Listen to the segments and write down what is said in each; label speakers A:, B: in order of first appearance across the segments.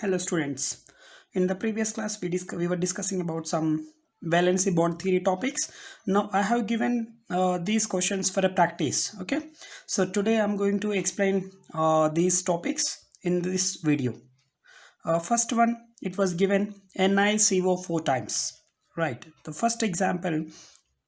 A: Hello students. In the previous class we were discussing about some valency bond theory topics. Now I have given these questions for a practice. Okay. So today I'm going to explain these topics in this video. First one, it was given NiCO 4 times. Right. The first example,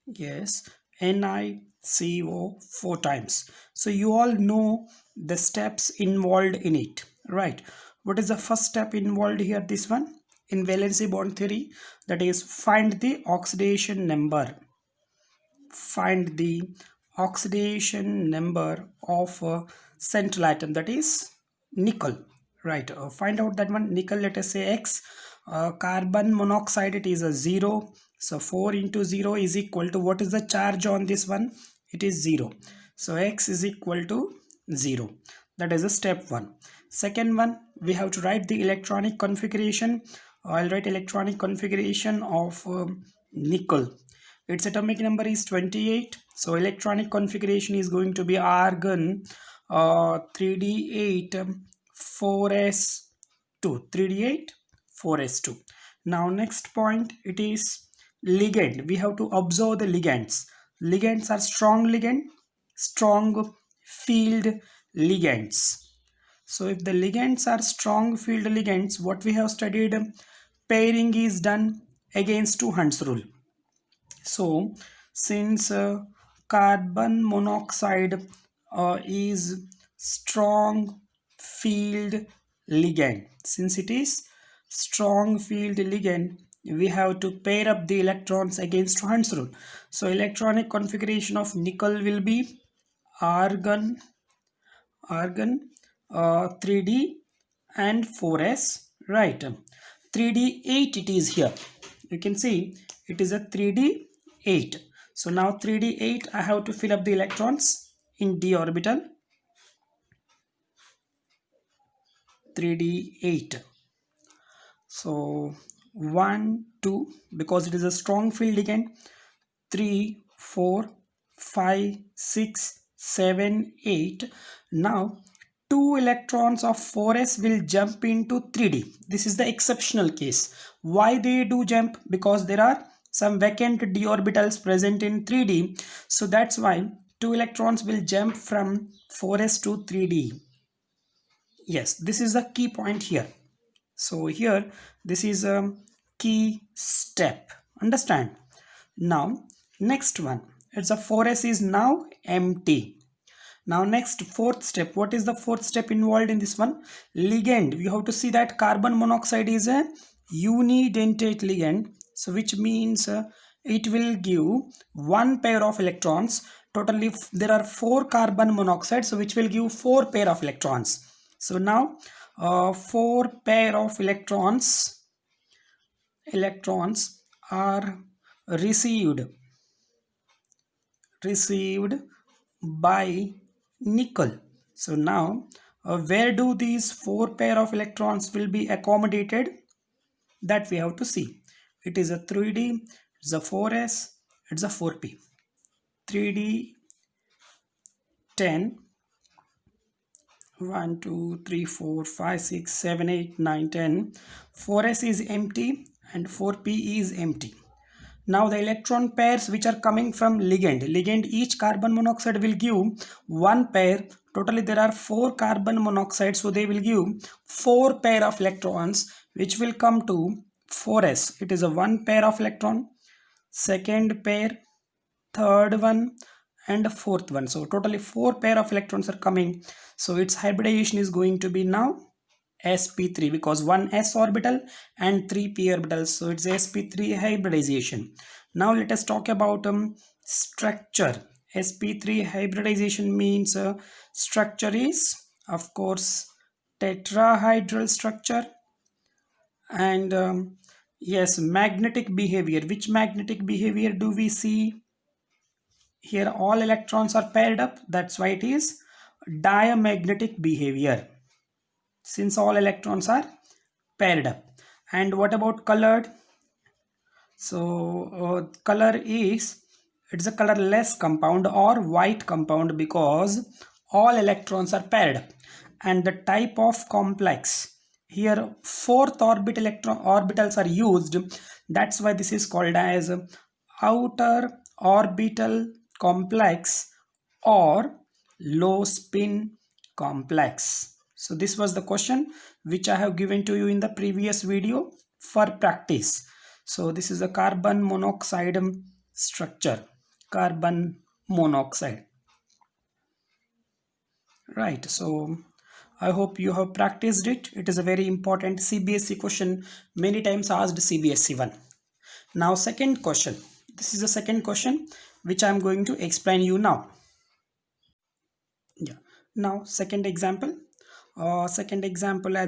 A: yes, NiCO 4 times. So you all know the steps involved in it. Right. What is the first step involved here? This one in valency bond theory, that is find the oxidation number. Find the oxidation number of a central atom, that is nickel. Right. Find out that one. Nickel, let us say X. Carbon monoxide, it is a 0. So 4 into 0 is equal to, what is the charge on this one? It is 0. So X is equal to 0. That is a step 1. Second one, we have to write the electronic configuration. I'll write electronic configuration of nickel. Its atomic number is 28. So electronic configuration is going to be argon 3d8 4s2. 3d8 4s2. Now next point, it is ligand. We have to observe the ligands. Ligands are strong field ligands. So if the ligands are strong field ligands, what we have studied, pairing is done against 2 Hund's rule. So since carbon monoxide is strong field ligand, since it is strong field ligand, we have to pair up the electrons against 2 Hund's rule. So electronic configuration of nickel will be argon 3d and 4s, right? 3d8 it is here. You can see it is a 3d8. So now 3d8, I have to fill up the electrons in d orbital. 3d8. So 1 2, because it is a strong field ligand. 3 4 5 6 7 8. Now 2 electrons of 4s will jump into 3d. This is the exceptional case. Why they do jump? Because there are some vacant d orbitals present in 3d. So that's why 2 electrons will jump from 4s to 3d. Yes, this is the key point here. So here this is a key step. Understand? Now next one, it's a 4s is now empty. Now next, fourth step. What is the fourth step involved in this one? Ligand. We have to see that carbon monoxide is a unidentate ligand. So which means it will give 1 pair of electrons. Totally there are 4 carbon monoxide, so which will give 4 pair of electrons. So now 4 pair of electrons are received by nickel. So now where do these 4 pair of electrons will be accommodated? That we have to see. It is a 3d, it's a 4s, it's a 4p. 3d 10, 1 2 3 4 5 6 7 8 9 10. 4s is empty and 4p is empty. Now the electron pairs which are coming from ligand, each carbon monoxide will give 1 pair. Totally there are 4 carbon monoxide, so they will give 4 pair of electrons, which will come to 4s. It is a 1 pair of electron, second pair, third one, and fourth one. So totally 4 pair of electrons are coming. So its hybridization is going to be now sp3, because 1 s orbital and 3 p orbitals, so it's sp3 hybridization. Now let us talk about structure. sp3 hybridization means structure is, of course, tetrahedral structure. And yes, magnetic behavior. Which magnetic behavior do we see here? All electrons are paired up, that's why it is diamagnetic behavior, since all electrons are paired up. And what about colored? So color is, it's a colorless compound or white compound, because all electrons are paired up. And the type of complex here fourth orbitals are used. That's why this is called as outer orbital complex or low spin complex. So this was the question which I have given to you in the previous video for practice. So this is a carbon monoxide structure, carbon monoxide, right? So I hope you have practiced it. It is a very important CBSE question, many times asked CBSE 1. Now second question, this is the second question which I am going to explain you now. Yeah, now second example, as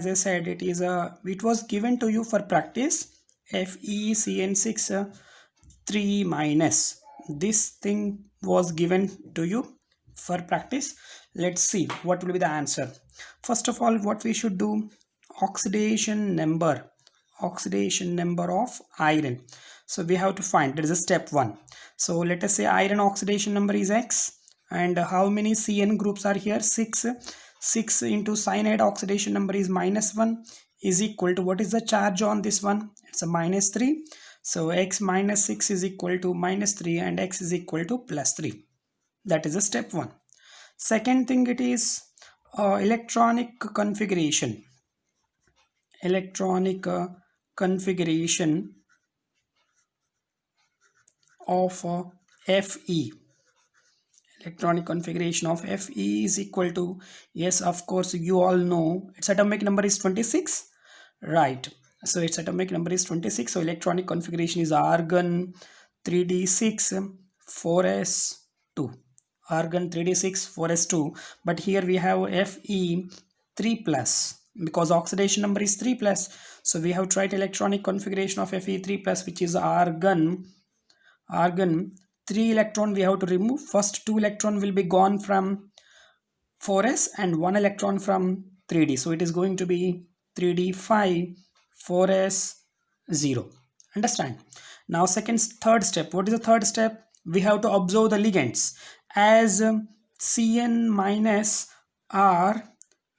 A: I said, it was given to you for practice. FeCN6 3 minus, this thing was given to you for practice. Let's see what will be the answer. First of all, what we should do, oxidation number of iron. So we have to find, that is a step 1. So let us say iron oxidation number is X, and how many CN groups are here? 6. 6 into cyanide oxidation number is -1 is equal to, what is the charge on this one? It's a -3. So X minus 6 is equal to -3 and X is equal to +3. That is a step 1. Second thing, it is electronic configuration. Electronic configuration of Fe. Electronic configuration of Fe is equal to, yes, of course, you all know its atomic number is 26, right? So its atomic number is 26. So electronic configuration is argon 3d6 4s2, argon 3d6 4s2. But here we have Fe 3 plus, because oxidation number is 3 plus. So we have tried electronic configuration of Fe 3 plus, which is argon 3 electron we have to remove. First 2 electron will be gone from 4s and 1 electron from 3d. So it is going to be 3d5 4s 0. Understand? Now third step. What is the third step? We have to observe the ligands. As Cn minus are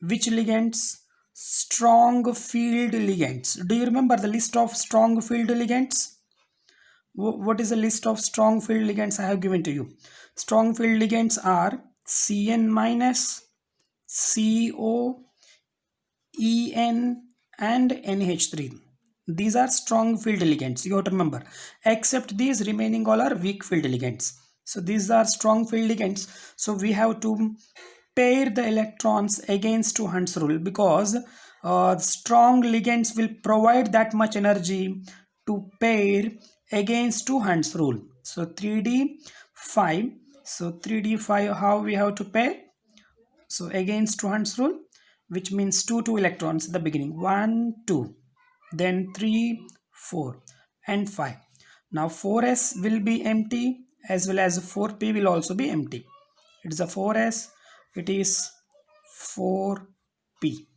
A: which ligands? Strong field ligands. Do you remember the list of strong field ligands? What is the list of strong field ligands I have given to you? Strong field ligands are Cn minus, CO, En and NH3. These are strong field ligands, you have to remember. Except these, remaining all are weak field ligands. So these are strong field ligands. So we have to pair the electrons against Hund's rule, because strong ligands will provide that much energy to pair against Hund's rule. So 3d5. So 3d5, how we have to pair? So against Hund's rule, which means 2 electrons at the beginning. 1, 2, then 3, 4 and 5. Now 4s will be empty, as well as 4p will also be empty. It is a 4s, it is 4p.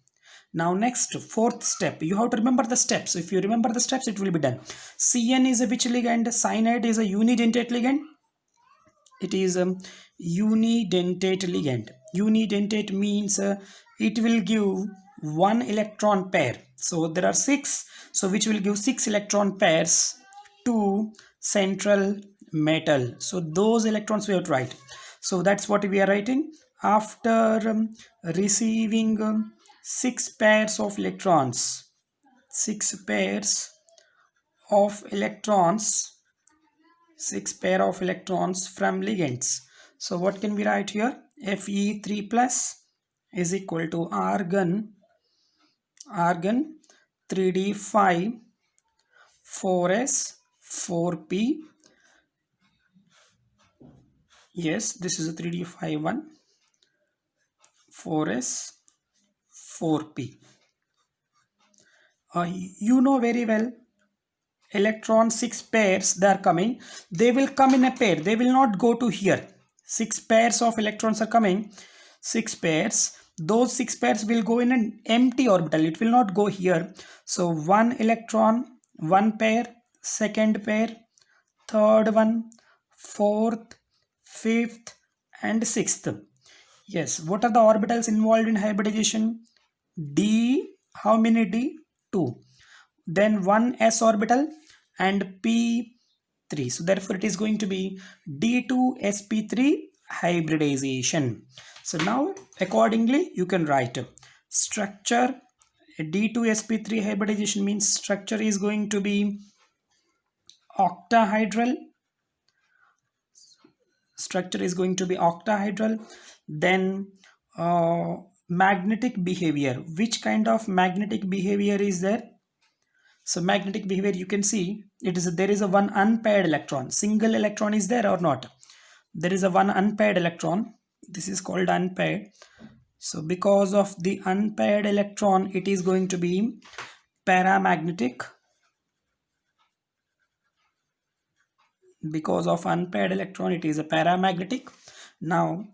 A: Now next, fourth step, you have to remember the steps. If you remember the steps, it will be done. Cn is a which ligand? Cyanide is a unidentate ligand. It is a unidentate ligand. Unidentate means it will give 1 electron pair. So there are 6, so which will give 6 electron pairs to central metal. So those electrons we have to write. So that's what we are writing. After receiving 6 pairs of electrons, 6 pairs of electrons, 6 pair of electrons from ligands. So what can we write here? Fe3 plus is equal to argon 3d5 4s 4p. Yes, this is a 3d5 one, 4s 4p. You know very well, electron 6 pairs they are coming. They will come in a pair, they will not go to here. 6 pairs of electrons are coming, 6 pairs. Those 6 pairs will go in an empty orbital, it will not go here. So 1 electron, 1 pair, second pair, third one, fourth, fifth and sixth. Yes, what are the orbitals involved in hybridization? D How many D? 2. Then 1 s orbital and p3. So therefore it is going to be D2sp3 hybridization. So now accordingly you can write structure. D2sp3 hybridization means structure is going to be octahedral. Structure is going to be octahedral. Then magnetic behavior. Which kind of magnetic behavior is there? So magnetic behavior, you can see there is a one unpaired electron. Single electron is there or not? There is a one unpaired electron. This is called unpaired. So because of the unpaired electron, it is going to be paramagnetic. Because of unpaired electron, it is a paramagnetic. Now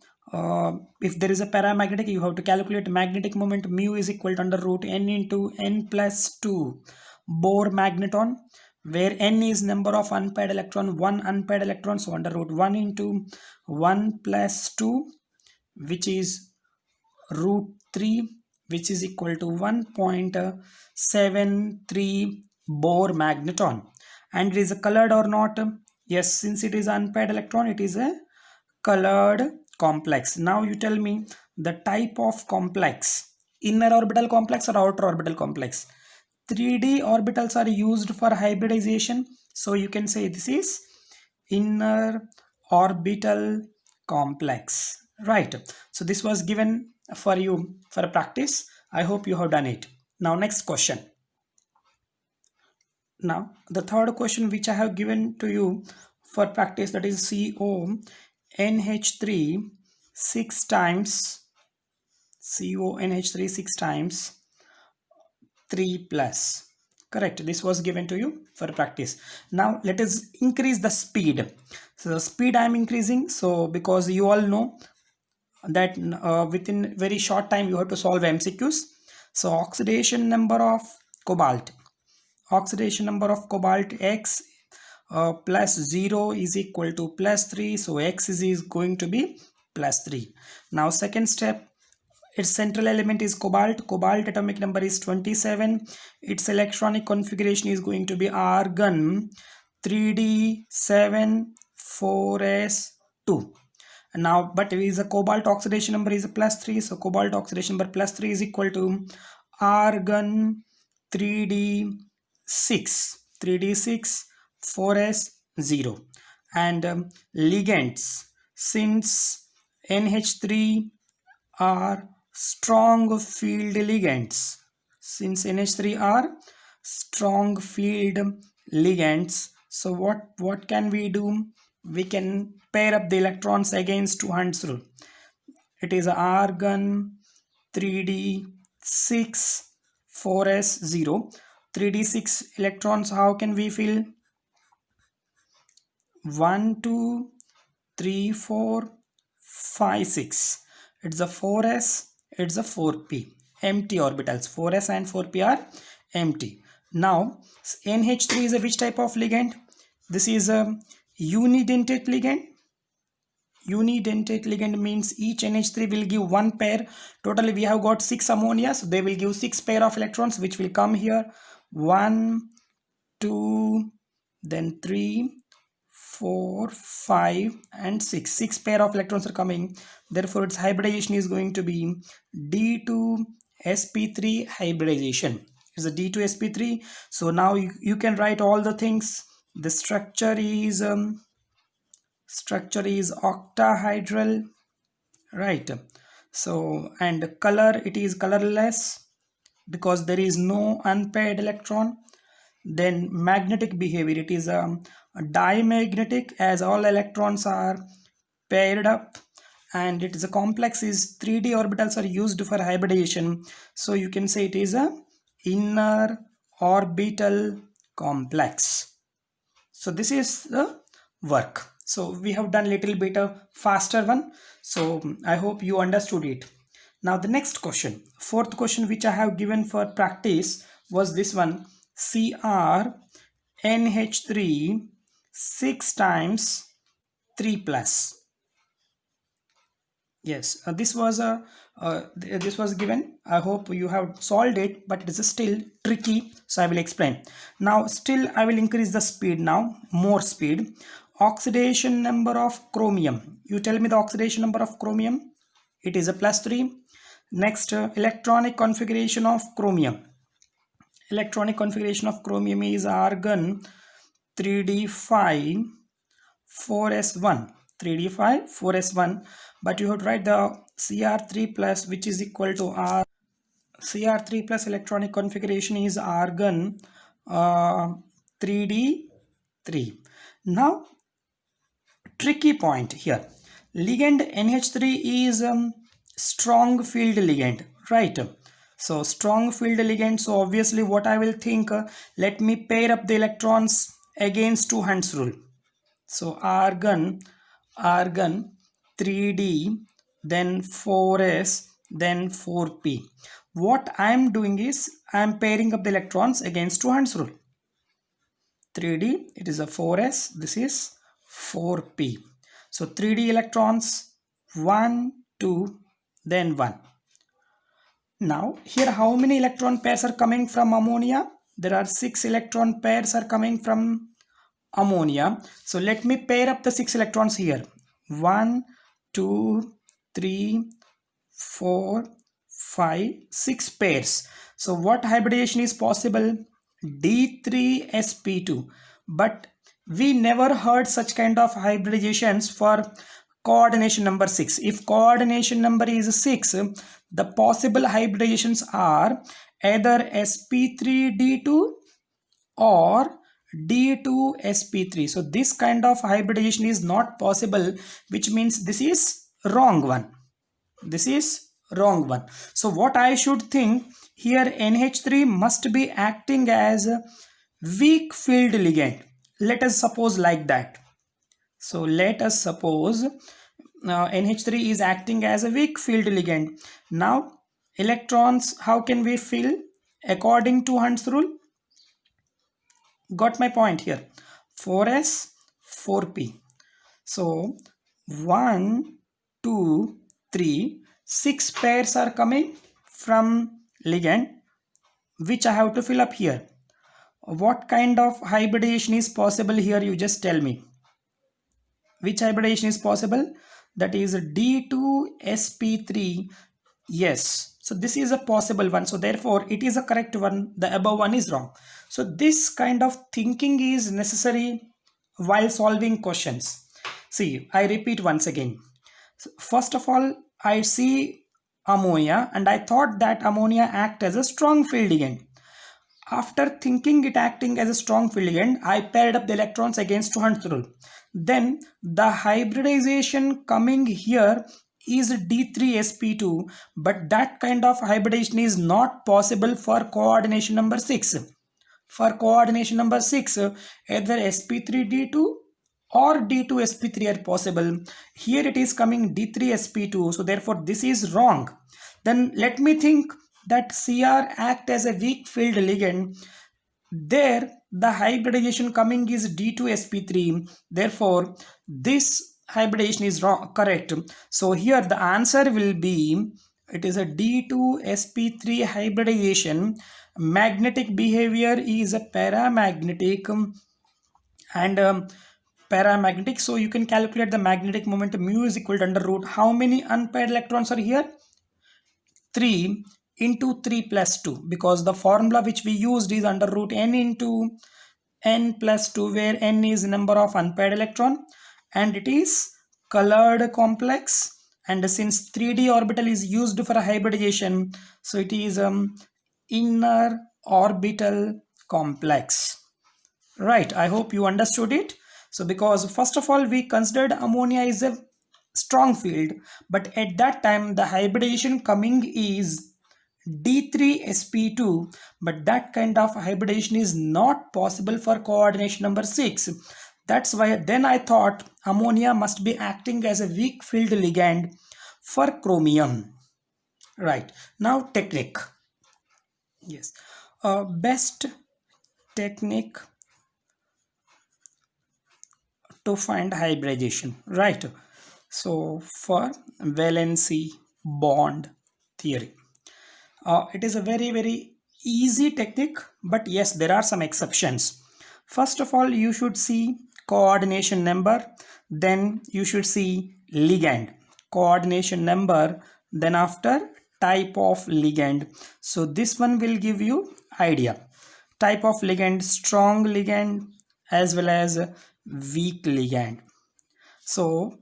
A: if there is a paramagnetic, you have to calculate magnetic moment. Mu is equal to under root n into n plus 2 Bohr magneton, where n is number of unpaired electron, one unpaired electron, so under root 1 into 1 plus 2, which is root 3, which is equal to 1.73 Bohr magneton. And it is colored or not? Yes, since it is unpaired electron, it is a colored complex. Now you tell me the type of complex, inner orbital complex or outer orbital complex. 3D orbitals are used for hybridization, so you can say this is inner orbital complex, right? So this was given for you for a practice. I hope you have done it. Now next question. Now the third question which I have given to you for practice, that is CONH3 6 times, CONH3 6 times 3 plus. Correct. This was given to you for practice. Now let us increase the speed. So the speed I am increasing, so because you all know that within very short time you have to solve MCQs. So oxidation number of cobalt, X plus 0 is equal to plus 3, so X is going to be plus 3. Now second step, its central element is cobalt atomic number is 27, its electronic configuration is going to be argon 3d7 4s2. Now but it is a cobalt oxidation number is a plus 3, so cobalt oxidation number plus 3 is equal to argon 3d6 4s0. And ligands, since NH3 are strong field ligands, so what can we do? We can pair up the electrons against 200 rule. It is argon 3d6 4s0. 3d6 electrons, how can we fill? 1 2 3 4 5 6. It's a 4s, it's a 4p, empty orbitals. 4s and 4p are empty. Now NH3 is a which type of ligand? This is a unidentate ligand. Unidentate ligand means each NH3 will give one pair. Totally we have got 6 ammonia, so they will give 6 pair of electrons, which will come here. 1 2 then 3 4 5 and 6 pair of electrons are coming. Therefore its hybridization is going to be D2sp3 hybridization. It's a D2sp3. So now you can write all the things. The structure is octahedral, right? So and color, it is colorless because there is no unpaired electron. Then magnetic behavior, it is a diamagnetic as all electrons are paired up, and it is a complex is 3D orbitals are used for hybridization, so you can say it is a inner orbital complex. So this is the work. So we have done little bit of faster one, so I hope you understood it. Now the next question, fourth question which I have given for practice was this one, CrNH3 6 times 3 plus. Yes, this was given. I hope you have solved it, but it is still tricky. So I will explain. Now, still I will increase the speed now, more speed. Oxidation number of chromium. You tell me the oxidation number of chromium. It is a +3. Next, electronic configuration of chromium. Electronic configuration of chromium is argon 3d5 4s1, 3d5 4s1, but you have to write the Cr3 plus, which is equal to R. Cr3 plus electronic configuration is argon 3d3. Now, tricky point here. Ligand NH3 is strong field ligand, right? So strong field ligand. So obviously what I will think, let me pair up the electrons against two hands rule. So argon 3d, then 4s, then 4p. What I am doing is I am pairing up the electrons against two hands rule. 3d, it is a 4s, this is 4p. So 3d electrons, 1, 2, then 1. Now here how many electron pairs are coming from ammonia? There are 6 electron pairs are coming from ammonia. So let me pair up the 6 electrons here. 1, 2, 3, 4, 5, 6 pairs. So what hybridization is possible? D3sp2. But we never heard such kind of hybridizations for coordination number 6. If coordination number is 6, the possible hybridizations are either sp3d2 or D2sp3. So this kind of hybridization is not possible, which means this is wrong one. This is wrong one. So what I should think here, NH3 must be acting as a weak field ligand. Let us suppose like that. So let us suppose NH3 is acting as a weak field ligand. Now electrons, how can we fill? According to Hund's rule. Got my point here. 4s, 4p. So 1, 2, 3, 6 pairs are coming from ligand, which I have to fill up here. What kind of hybridization is possible here? You just tell me. Which hybridization is possible? That is D2sp3. Yes. So this is a possible one. So therefore it is a correct one. The above one is wrong. So this kind of thinking is necessary while solving questions. See, I repeat once again. So first of all, I see ammonia and I thought that ammonia act as a strong field ligand. After thinking it acting as a strong field ligand, I paired up the electrons against 200 rule. Then the hybridization coming here is D3sp2, but that kind of hybridization is not possible for coordination number 6. For coordination number 6, either sp3d2 or d2sp3 are possible. Here it is coming d3sp2, so therefore this is wrong. Then let me think that Cr act as a weak field ligand. There the hybridization coming is d2sp3, therefore this hybridization is wrong, correct. So here the answer will be, it is a d2sp3 hybridization. Magnetic behavior is a paramagnetic and paramagnetic. So you can calculate the magnetic moment. Mu is equal to under root. How many unpaired electrons are here? 3 into 3 plus 2, because the formula which we used is under root n into n plus 2, where n is number of unpaired electron and it is colored complex, and since 3d orbital is used for hybridization, so it is inner orbital complex. Right, I hope you understood it. So because first of all we considered ammonia is a strong field, but at that time the hybridization coming is D3sp2, but that kind of hybridization is not possible for coordination number 6. That's why then I thought ammonia must be acting as a weak field ligand for chromium. Right, now technique. Yes, best technique to find hybridization, right? So for valency bond theory, it is a very easy technique, but yes, there are some exceptions. First of all, you should see coordination number, then you should see ligand, coordination number, then after type of ligand. So this one will give you idea. Type of ligand, strong ligand as well as weak ligand. So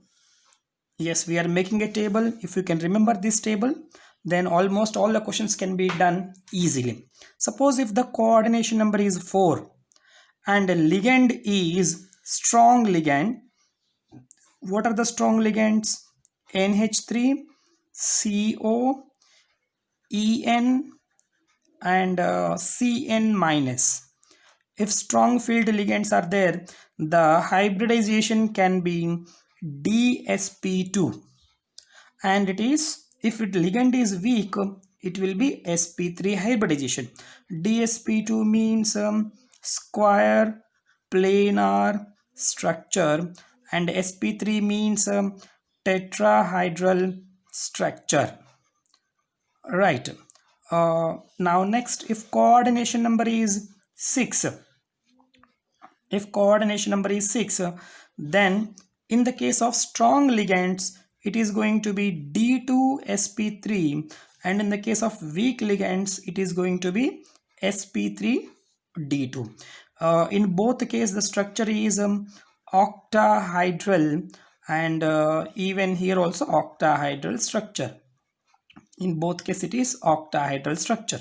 A: yes, we are making a table. If you can remember this table, then almost all the questions can be done easily. Suppose if the coordination number is 4 and the ligand is strong ligand, what are the strong ligands? NH3, CO, En and Cn minus. If strong field ligands are there, the hybridization can be DsP2, and it is, if it ligand is weak, it will be sp3 hybridization. DsP2 means square planar structure, and sp3 means tetrahedral structure, right? Now next, if coordination number is 6, then in the case of strong ligands, it is going to be D2sp3, and in the case of weak ligands, it is going to be sp3d2. In both cases, the structure is octahedral, and even here also octahedral structure. In both cases, it is octahedral structure.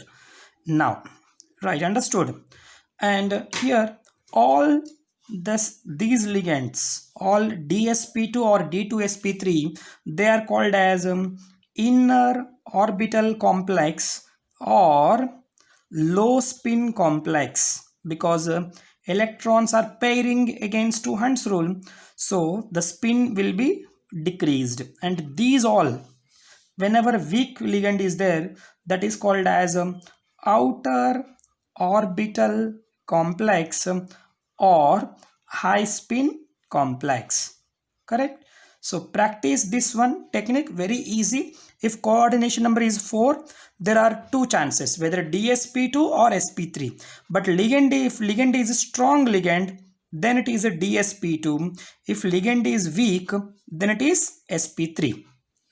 A: Now, right, understood. And here all these ligands, all DsP2 or D2sp3, they are called as inner orbital complex or low spin complex, because electrons are pairing against 2 hands rule, so the spin will be decreased. And these all, whenever weak ligand is there, that is called as outer orbital complex or high spin complex, correct? So practice this one technique, very easy. If coordination number is 4, there are 2 chances, whether DsP2 or sp3. But ligand, if ligand is a strong ligand, then it is a DsP2. If ligand is weak, then it is sp3,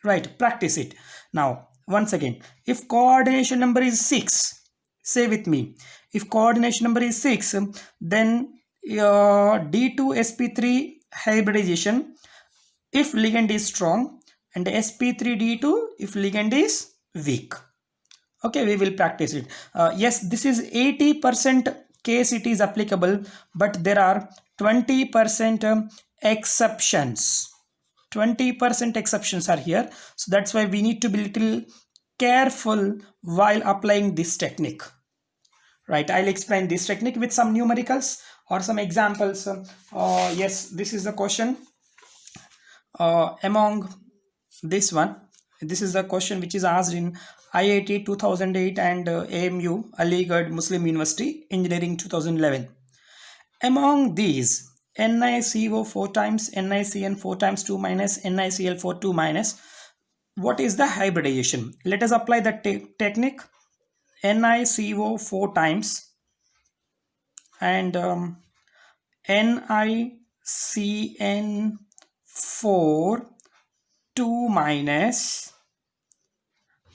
A: right? Practice it. Now once again, if coordination number is 6, say with me, if coordination number is 6, then D2sp3 hybridization if ligand is strong, and sp3d2 if ligand is weak. Okay, we will practice it. Yes, this is 80% case it is applicable, but there are 20% exceptions. 20% exceptions are here, so that's why we need to be little careful while applying this technique, right? I'll explain this technique with some numericals or some examples. Yes, this is the question. Among this one, this is the question which is asked in IIT 2008 and AMU Aligarh Muslim University Engineering 2011. Among these, NiCO 4 times, NiCN 4 times 2 minus, NiCl 4 2 minus, what is the hybridization? Let us apply the technique. NiCO 4 times and NiCN 4 2 minus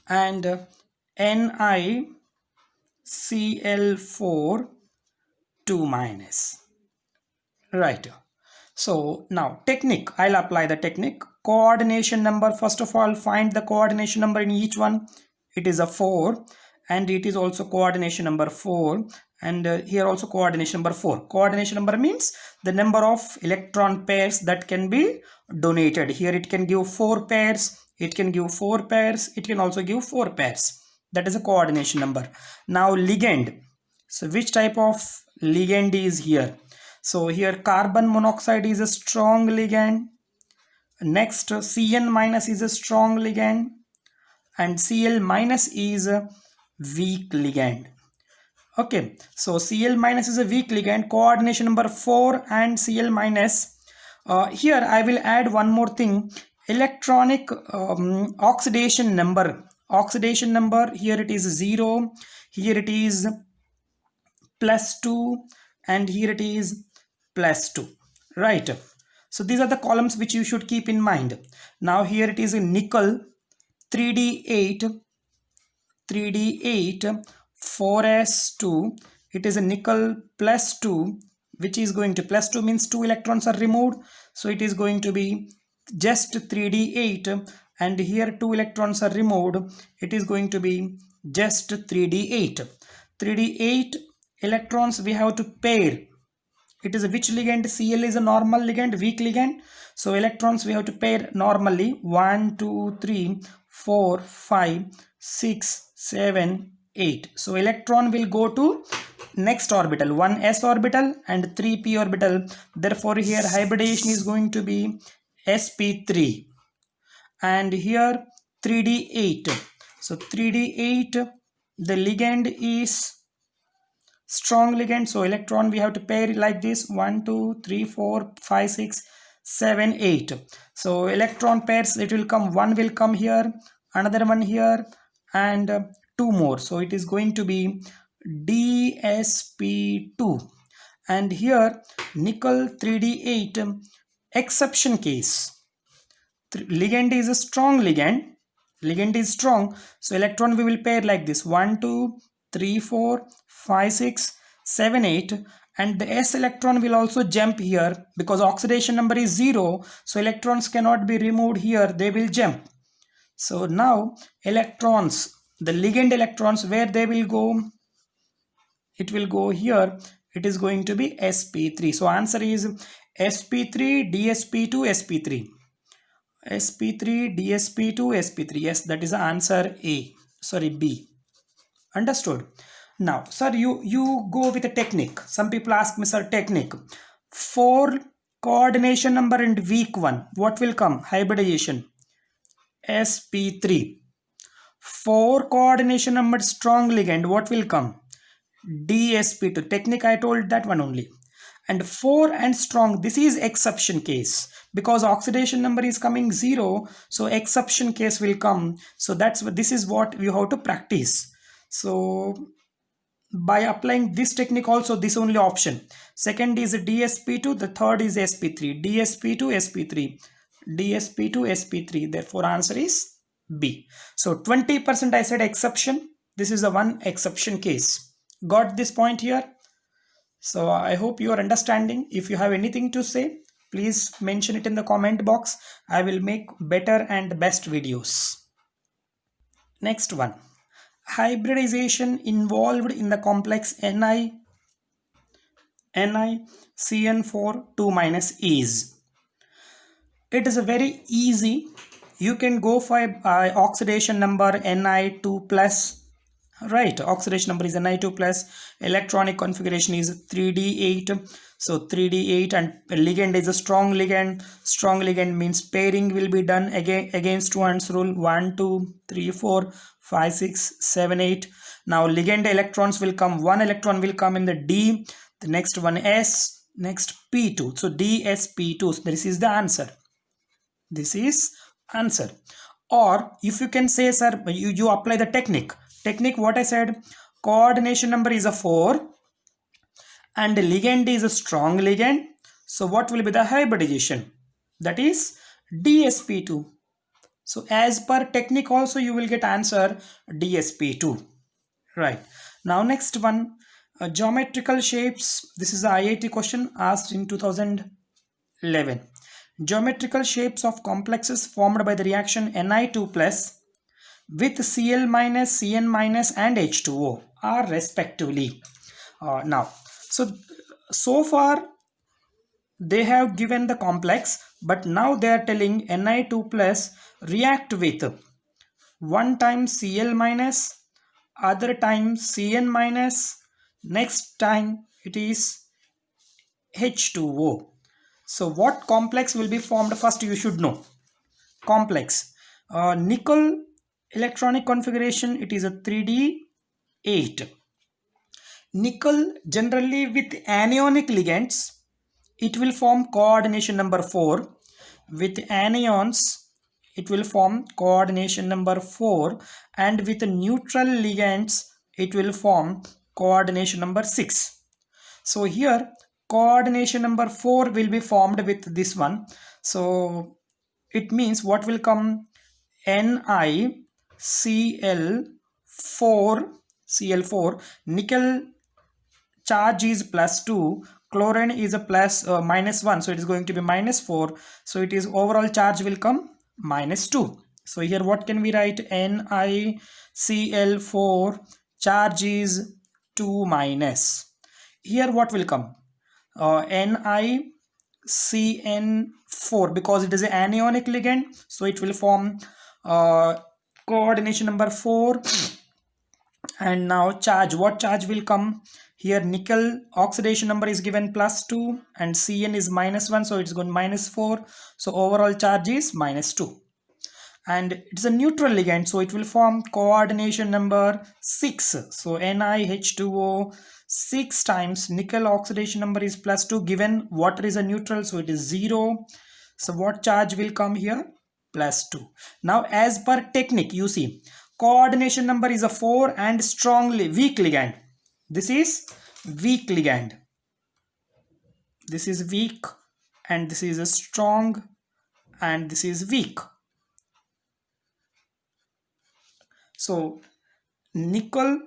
A: and NiCl4 2 minus, right? So now technique, I'll apply the technique. Coordination number, first of all, find the coordination number in each one. It is a 4, and it is also coordination number 4, and here also coordination number 4. Coordination number means the number of electron pairs that can be donated. Here it can give 4 pairs, it can give 4 pairs, it can also give 4 pairs. That is a coordination number. Now ligand. So which type of ligand is here? So here carbon monoxide is a strong ligand. Next, Cn minus is a strong ligand, and Cl minus is a weak ligand. Okay, so Cl minus is a weak ligand, coordination number 4 and Cl minus. Here I will add one more thing. electronic oxidation number, here it is 0, here it is +2, and here it is +2, right? So these are the columns which you should keep in mind. Now here it is a nickel 3d8 4s2, it is a nickel +2, which is going to +2 means 2 electrons are removed, so it is going to be just 3d8, and here 2 electrons are removed, it is going to be just 3d8. 3d8 electrons we have to pair. It is a which ligand? Cl is a normal ligand, weak ligand, so electrons we have to pair normally. 1 2 3 4 5 6 7 8. So electron will go to next orbital, 1s orbital and 3p orbital. Therefore here hybridization is going to be sp3, and here 3d8. So 3d8, the ligand is strong ligand, so electron we have to pair like this: 1 2 3 4 5 6 7 8. So electron pairs, it will come, one will come here, another one here, and two more, so it is going to be dsp2. And here nickel 3d8, exception case, ligand is a strong ligand is strong, so electron we will pair like this: 1 2 3 4 5 6 7 8, and the s electron will also jump here because oxidation number is 0, so electrons cannot be removed here, they will jump. So now electrons, the ligand electrons, where they will go? It will go here, it is going to be sp3. So answer is sp3 dsp2 sp3. sp3 dsp2 sp3. Yes, that is the answer B. Understood? Now sir, you go with a technique. Some people ask me, sir, technique for coordination number and weak one, what will come? Hybridization, sp3. For coordination number strong ligand, what will come? dsp2. Technique I told that one only. And 4 and strong, this is exception case because oxidation number is coming 0, so exception case will come. So that's what, this is what you have to practice. So by applying this technique also, this only option. Second is dsp2, the third is sp3. dsp2 sp3, dsp2 sp3. Therefore answer is B. So 20% I said exception, this is the one exception case. Got this point here? So I hope you are understanding. If you have anything to say, please mention it in the comment box. I will make better and best videos. Next one, hybridization involved in the complex NiCN4 2- is. It is a very easy. You can go for oxidation number Ni2+. Right, oxidation number is Ni2+, electronic configuration is 3d8, so 3d8, and ligand is a strong ligand. Strong ligand means pairing will be done again against one's rule: 1 2 3 4 5 6 7 8. Now ligand electrons will come, one electron will come in the D, the next one S, next P2, so dsp2. So this is the answer, this is answer. Or if you can say, sir, you apply the technique what I said, coordination number is a 4 and the ligand is a strong ligand, so what will be the hybridization? That is dsp2. So as per technique also you will get answer dsp2. Right, now next one, geometrical shapes. This is a IIT question asked in 2011. Geometrical shapes of complexes formed by the reaction Ni2+ with Cl-, Cn- and H2O are respectively. Now, so far they have given the complex, but now they are telling Ni2+ react with one time Cl-, other time Cn-, next time it is H2O. So what complex will be formed? First you should know complex. Nickel electronic configuration, it is a 3d8. Nickel generally with anionic ligands, it will form coordination number 4. With anions, it will form coordination number 4, and with neutral ligands it will form coordination number 6. So here coordination number 4 will be formed with this one. So it means what will come? NiCl4, nickel charge is +2, chlorine is a -1, so it is going to be -4, so it is overall charge will come -2. So here what can we write? NiCl4 charge is 2 minus. Here what will come? NiCN4, because it is an anionic ligand, so it will form coordination number 4. And now charge, what charge will come? Here nickel oxidation number is given +2 and Cn is -1, so it's going -4, so overall charge is -2. And it's a neutral ligand, so it will form coordination number 6. So NiH2O 6 times nickel oxidation number is +2, given water is a neutral, so it is 0. So what charge will come here? +2. Now as per technique, you see coordination number is a 4 and strongly weak ligand. This is weak ligand. This is weak and this is a strong and this is weak. So nickel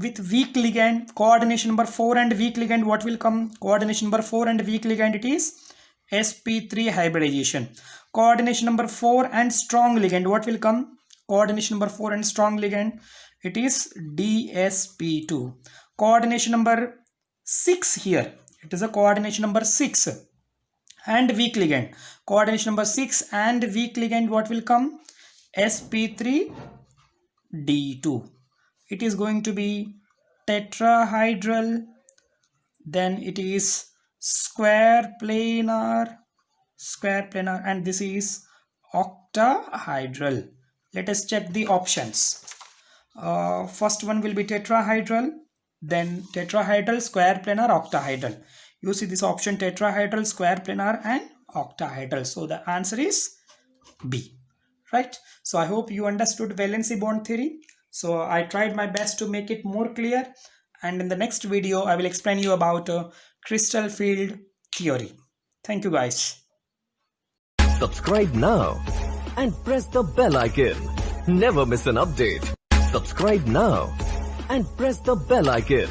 A: with weak ligand, coordination number 4 and weak ligand, what will come? Coordination number 4 and weak ligand, it is sp3 hybridization. Coordination number 4 and strong ligand, what will come? Coordination number 4 and strong ligand, it is dsp2. Coordination number 6 here, it is a coordination number 6 and weak ligand. Coordination number 6 and weak ligand, what will come? sp3d2. It is going to be tetrahedral, then it is square planar, and this is octahedral. Let us check the options. First one will be tetrahedral, then tetrahedral, square planar, octahedral. You see this option, tetrahedral, square planar and octahedral. So the answer is B, right? So I hope you understood valency bond theory. So I tried my best to make it more clear, and in the next video I will explain you about crystal field theory. Thank you guys.
B: Subscribe now and press the bell icon. Never miss an update. Subscribe now and press the bell icon.